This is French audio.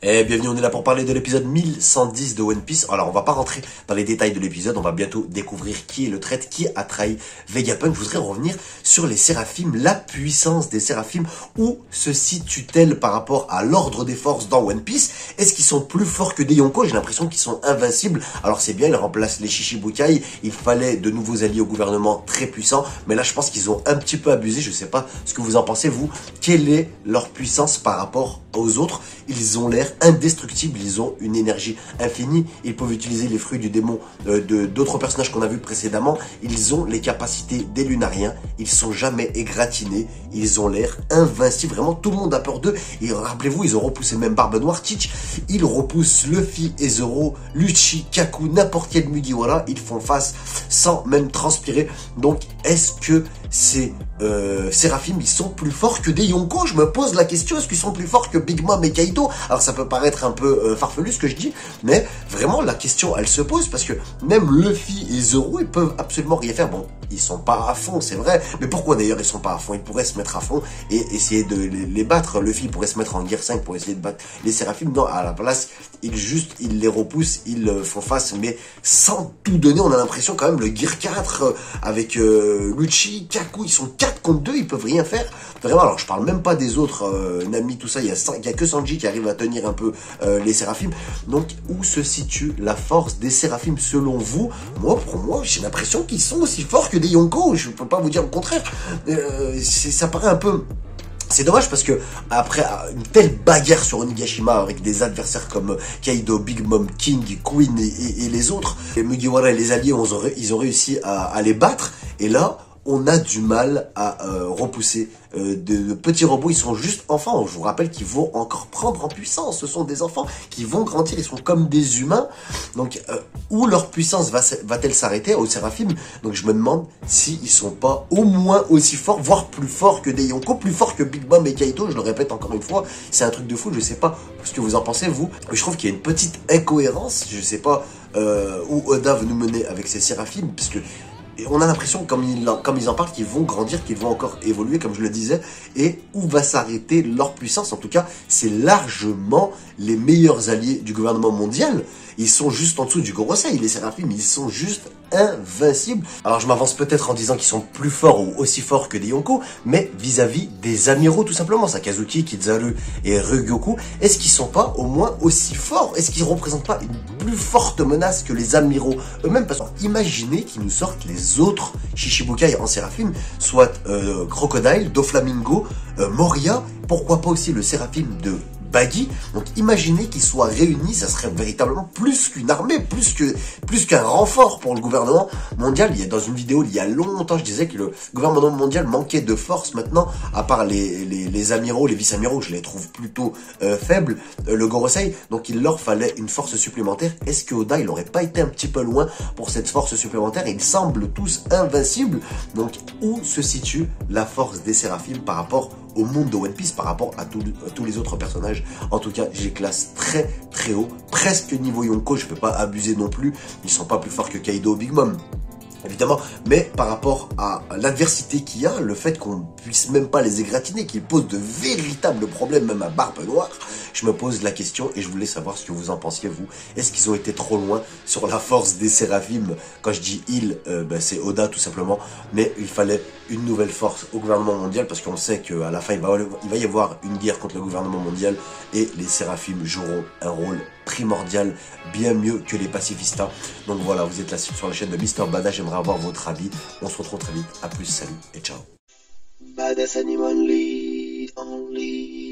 Et bienvenue, on est là pour parler de l'épisode 1110 de One Piece. Alors on va pas rentrer dans les détails de l'épisode, on va bientôt découvrir qui est le traître, qui a trahi Vegapunk. Je voudrais revenir sur les Séraphimes, la puissance des Séraphimes, où se situe-t-elle par rapport à l'ordre des forces dans One Piece. Est-ce qu'ils sont plus forts que des Yonko? J'ai l'impression qu'ils sont invincibles. Alors c'est bien, ils remplacent les Shichibukai, il fallait de nouveaux alliés au gouvernement très puissants, mais là je pense qu'ils ont un petit peu abusé. Je sais pas ce que vous en pensez vous, quelle est leur puissance par rapport aux autres? Ils ont l'air indestructibles, ils ont une énergie infinie, ils peuvent utiliser les fruits du démon d'autres personnages qu'on a vus précédemment, ils ont les capacités des Lunariens, ils sont jamais égratignés, ils ont l'air invincibles, vraiment tout le monde a peur d'eux, et rappelez-vous, ils ont repoussé même Barbe Noire, Teach, ils repoussent Luffy et Zoro, Lucci, Kaku, n'importe quel Mugiwara, ils font face sans même transpirer. Donc est-ce que ces Séraphimes, ils sont plus forts que des Yonko? Je me pose la question, est-ce qu'ils sont plus forts que Big Mom et Kaido? Alors ça peut paraître un peu farfelu ce que je dis, mais vraiment la question elle se pose, parce que même Luffy et Zoro, ils peuvent absolument rien faire. Bon, ils sont pas à fond, c'est vrai, mais pourquoi d'ailleurs ils sont pas à fond? Ils pourraient se mettre à fond et essayer de les battre. Luffy pourrait se mettre en Gear 5 pour essayer de battre les Séraphimes. Non, à la place, ils les repoussent, ils font face, mais sans tout donner. On a l'impression quand même le Gear 4 avec Lucci, Kaku, ils sont 4 contre 2, ils peuvent rien faire. Vraiment, alors je parle même pas des autres, Nami, tout ça, il y a que Sanji qui arrive à tenir un peu les Séraphimes. Donc, où se situe la force des Séraphimes selon vous? Moi, pour moi, j'ai l'impression qu'ils sont aussi forts que des Yonko, je peux pas vous dire le contraire. Ça paraît un peu... C'est dommage parce que après une telle bagarre sur Onigashima avec des adversaires comme Kaido, Big Mom, King, Queen et les autres, les Mugiwara et les alliés, ils ont réussi à les battre. Et là, on a du mal à repousser de petits robots. Ils sont juste enfants. Je vous rappelle qu'ils vont encore prendre en puissance. Ce sont des enfants qui vont grandir. Ils sont comme des humains. Donc, où leur puissance va-t-elle s'arrêter aux Séraphimes? Donc, je me demande s'ils sont pas au moins aussi forts, voire plus forts que des Yonko, plus forts que Big Mom et Kaito. Je le répète encore une fois, c'est un truc de fou. Je sais pas ce que vous en pensez, vous. Je trouve qu'il y a une petite incohérence. Je sais pas où Oda veut nous mener avec ces Séraphimes, parce que et on a l'impression, comme ils en parlent, qu'ils vont grandir, qu'ils vont encore évoluer, comme je le disais. Et où va s'arrêter leur puissance? En tout cas, c'est largement les meilleurs alliés du gouvernement mondial. Ils sont juste en dessous du Gorosei, les Séraphimes. Ils sont juste invincibles. Alors, je m'avance peut-être en disant qu'ils sont plus forts ou aussi forts que des Yonko, mais vis-à-vis des amiraux, tout simplement. Sakazuki, Kizaru et Ryogoku, est-ce qu'ils sont pas au moins aussi forts? Est-ce qu'ils représentent pas une plus forte menace que les amiraux eux-mêmes? Parce que imaginez qu'ils nous sortent les autres Shichibukai en Séraphime, soit Crocodile, Doflamingo, Moria, pourquoi pas aussi le Séraphime de Baggy. Donc imaginez qu'ils soient réunis, ça serait véritablement plus qu'une armée, plus qu'un renfort pour le gouvernement mondial. Il y a dans une vidéo il y a longtemps, je disais que le gouvernement mondial manquait de force maintenant, à part les amiraux, les vice-amiraux, je les trouve plutôt faibles, le Gorosei. Donc il leur fallait une force supplémentaire. Est-ce que Oda il aurait pas été un petit peu loin pour cette force supplémentaire? Ils semblent tous invincibles. Donc où se situe la force des Séraphimes par rapport au monde de One Piece, par rapport à tous les autres personnages? En tout cas, je les classe très très haut, presque niveau Yonko. Je peux pas abuser non plus, ils sont pas plus forts que Kaido ou Big Mom, évidemment, mais par rapport à l'adversité qu'il y a, le fait qu'on puisse même pas les égratigner, qu'ils posent de véritables problèmes même à Barbe Noire, je me pose la question et je voulais savoir ce que vous en pensiez, vous. Est-ce qu'ils ont été trop loin sur la force des Séraphimes? Quand je dis ils, c'est Oda tout simplement, mais il fallait une nouvelle force au gouvernement mondial, parce qu'on sait qu'à la fin il va y avoir une guerre contre le gouvernement mondial et les Séraphimes joueront un rôle primordial, bien mieux que les pacifistas. Donc voilà, vous êtes là sur la chaîne de Mister Bada, j'aimerais avoir votre avis. On se retrouve très vite, à plus, salut et ciao. Badass Animal only.